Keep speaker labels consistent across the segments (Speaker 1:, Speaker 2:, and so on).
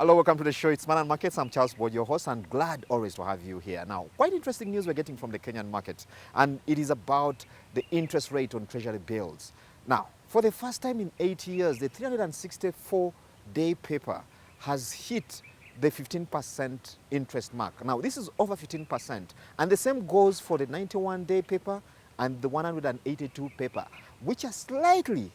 Speaker 1: Hello, welcome to the show. It's Money and Markets. I'm Charles Boyd, your host, and glad always to have you here. Now, quite interesting news we're getting from the Kenyan market, and it is about the interest rate on treasury bills. Now, for the first time in 8 years, the 364-day paper has hit the 15% interest mark. Now, this is over 15%, and the same goes for the 91-day paper and the 182 paper, which are slightly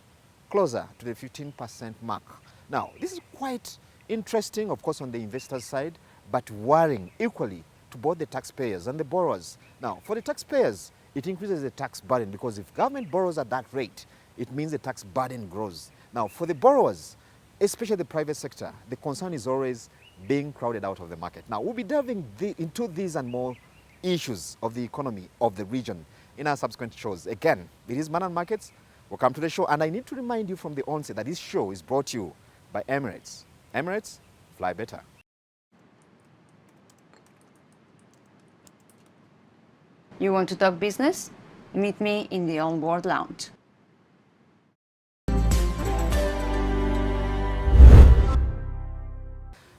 Speaker 1: closer to the 15% mark. Now, this is quite interesting, of course, on the investor side, but worrying equally to both the taxpayers and the borrowers. Now, for the taxpayers, it increases the tax burden because if government borrows at that rate, it means the tax burden grows. Now, for the borrowers, especially the private sector, the concern is always being crowded out of the market. Now, we'll be delving into these and more issues of the economy of the region in our subsequent shows. Again, it is Money and Markets. Welcome to the show, and I need to remind you from the onset that this show is brought to you by Emirates. Emirates, fly better.
Speaker 2: You want to talk business? Meet me in the On-Board Lounge.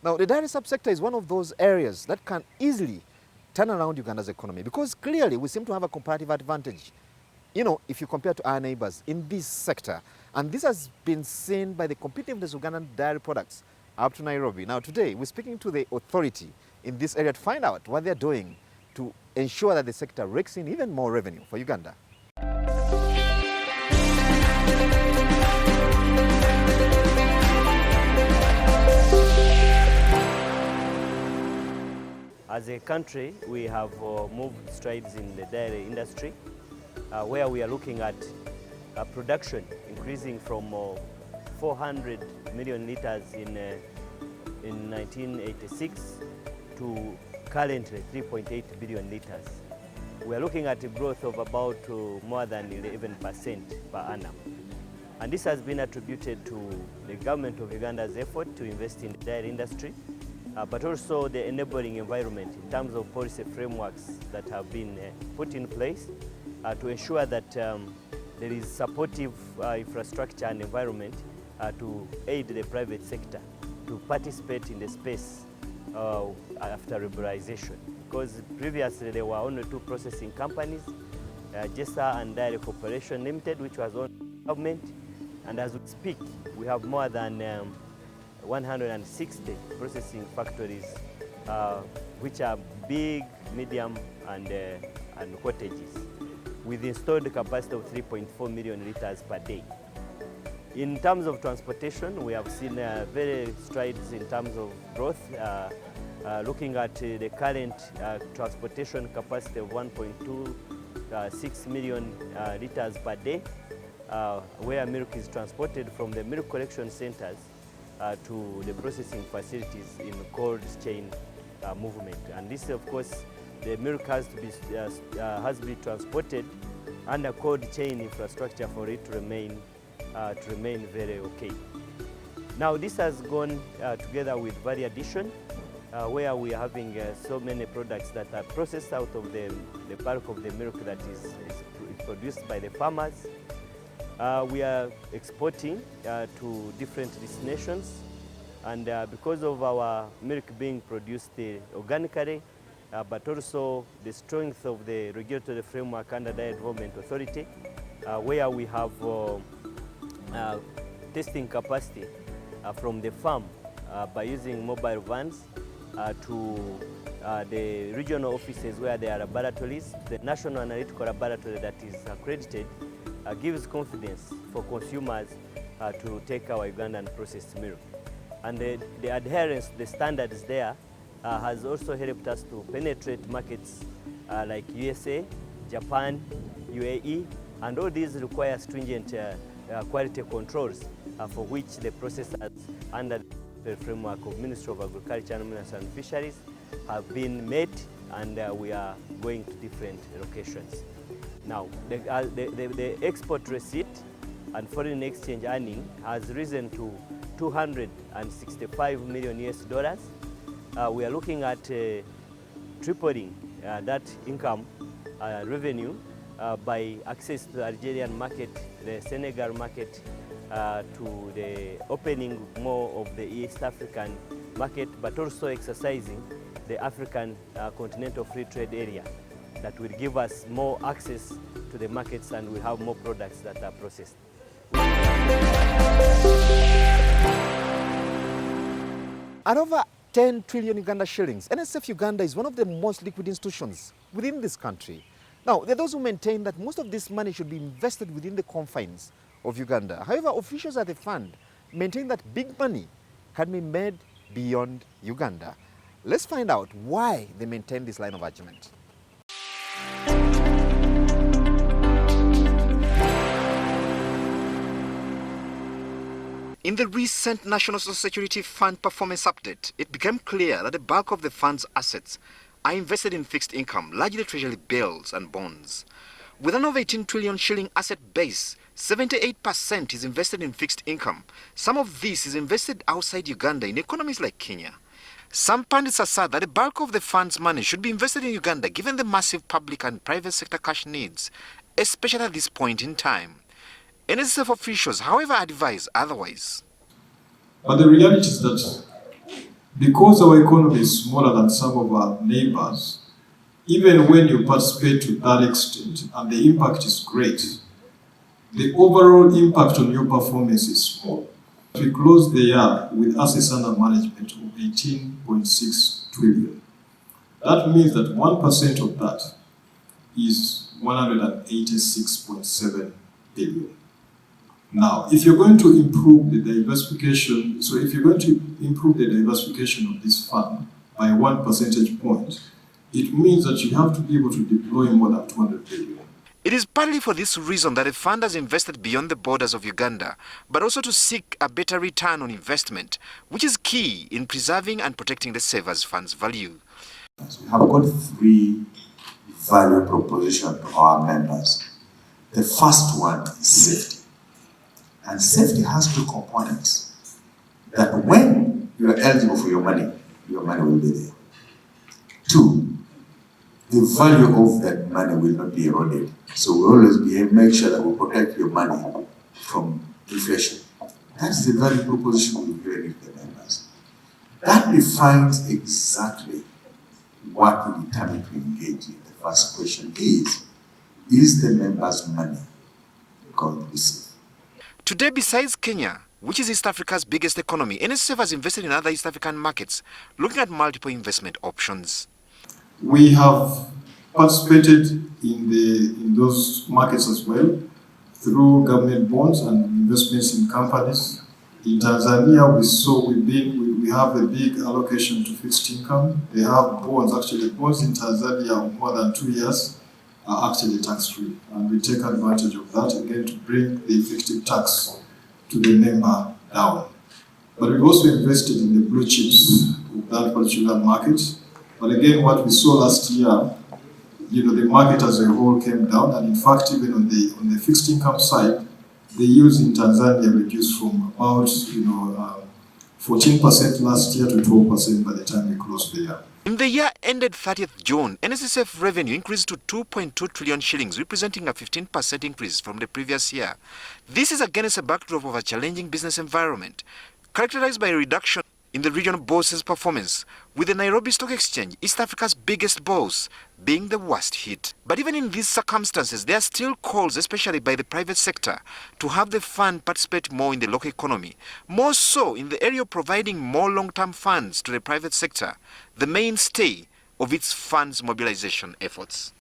Speaker 1: Now, the dairy subsector is one of those areas that can easily turn around Uganda's economy because clearly we seem to have a comparative advantage, if you compare to our neighbors in this sector. And this has been seen by the competitiveness of Ugandan dairy products up to Nairobi. Now, today, we're speaking to the authority in this area to find out what they're doing to ensure that the sector rakes in even more revenue for Uganda.
Speaker 3: As a country, we have moved strides in the dairy industry, where we are looking at production increasing from 400 million liters in 1986 to currently 3.8 billion liters. We are looking at a growth of about more than 11% per annum. And this has been attributed to the government of Uganda's effort to invest in the dairy industry, but also the enabling environment in terms of policy frameworks that have been put in place to ensure that there is supportive infrastructure and environment to aid the private sector to participate in the space after liberalization. Because previously there were only two processing companies, Jessa and Dairy Corporation Limited, which was owned by the government. And as we speak, we have more than 160 processing factories, which are big, medium, and cottages, with installed capacity of 3.4 million liters per day. In terms of transportation, we have seen very strides in terms of growth, looking at the current transportation capacity of 1.26 million liters per day, where milk is transported from the milk collection centers to the processing facilities in cold chain movement. And this, of course, the milk has to be transported under cold chain infrastructure for it to remain very okay. Now, this has gone together with value addition, where we are having so many products that are processed out of the bulk of the milk that is produced by the farmers. We are exporting to different destinations, and because of our milk being produced organically, but also the strength of the regulatory framework under Dairy Development Authority, where we have testing capacity from the farm by using mobile vans to the regional offices where there are laboratories. The National Analytical Laboratory that is accredited gives confidence for consumers to take our Ugandan processed milk. And the adherence to the standards there has also helped us to penetrate markets like USA, Japan, UAE, and all these require stringent quality controls for which the processors under the framework of Ministry of Agriculture, Minerals and Fisheries have been met, and we are going to different locations. Now, the export receipt and foreign exchange earning has risen to $265 million US. We are looking at tripling that income revenue by access to the Algerian market, the Senegal market, to the opening more of the East African market, but also exercising the African Continental Free Trade Area that will give us more access to the markets, and we have more products that are processed.
Speaker 1: At over 10 trillion Uganda shillings, NSF Uganda is one of the most liquid institutions within this country. Now, there are those who maintain that most of this money should be invested within the confines of Uganda. However, officials at the fund maintain that big money can be made beyond Uganda. Let's find out why they maintain this line of argument. In the recent National Social Security Fund Performance Update, it became clear that the bulk of the fund's assets are invested in fixed income, largely treasury bills and bonds. With an over 18 trillion shilling asset base, 78% is invested in fixed income. Some of this is invested outside Uganda in economies like Kenya. Some pundits assert that the bulk of the fund's money should be invested in Uganda given the massive public and private sector cash needs, especially at this point in time. NSF officials, however, advise otherwise.
Speaker 4: But the reality is that because our economy is smaller than some of our neighbors, even when you participate to that extent and the impact is great, the overall impact on your performance is small. We closed the year with assets under management of 18.6 trillion. That means that 1% of that is 186.7 billion. Now, if you're going to improve the diversification, of this fund by 1 percentage point, it means that you have to be able to deploy more than 200 billion.
Speaker 1: It is partly for this reason that the fund has invested beyond the borders of Uganda, but also to seek a better return on investment, which is key in preserving and protecting the savers fund's value.
Speaker 5: We have got 3 value propositions to our members. The first one is safety. And safety has 2 components. That when you are eligible for your money will be there. 2, the value of that money will not be eroded. So we always make sure that we protect your money from inflation. That's the value proposition we give the members. That defines exactly what we determine to engage in. The first question is the members' money going to be safe?
Speaker 1: Today, besides Kenya, which is East Africa's biggest economy, NSF has invested in other East African markets, looking at multiple investment options.
Speaker 4: We have participated in those markets as well through government bonds and investments in companies. In Tanzania, we have a big allocation to fixed income. They have bonds. Actually, bonds in Tanzania of more than 2 years are actually tax-free, and we take advantage of that again to bring the effective tax to the member down. But we also invested in the blue chips of that particular market. But again, what we saw last year, the market as a whole came down, and in fact, even on the fixed income side, the yields in Tanzania reduced from about 14% last year to 12% by the time we closed the year.
Speaker 1: In the year ended 30th June, NSSF revenue increased to 2.2 trillion shillings, representing a 15% increase from the previous year. This is against a backdrop of a challenging business environment, characterized by a reduction in the regional bourse's performance, with the Nairobi Stock Exchange, East Africa's biggest bourse, being the worst hit. But even in these circumstances, there are still calls, especially by the private sector, to have the fund participate more in the local economy, more so in the area of providing more long-term funds to the private sector, the mainstay of its funds mobilization efforts.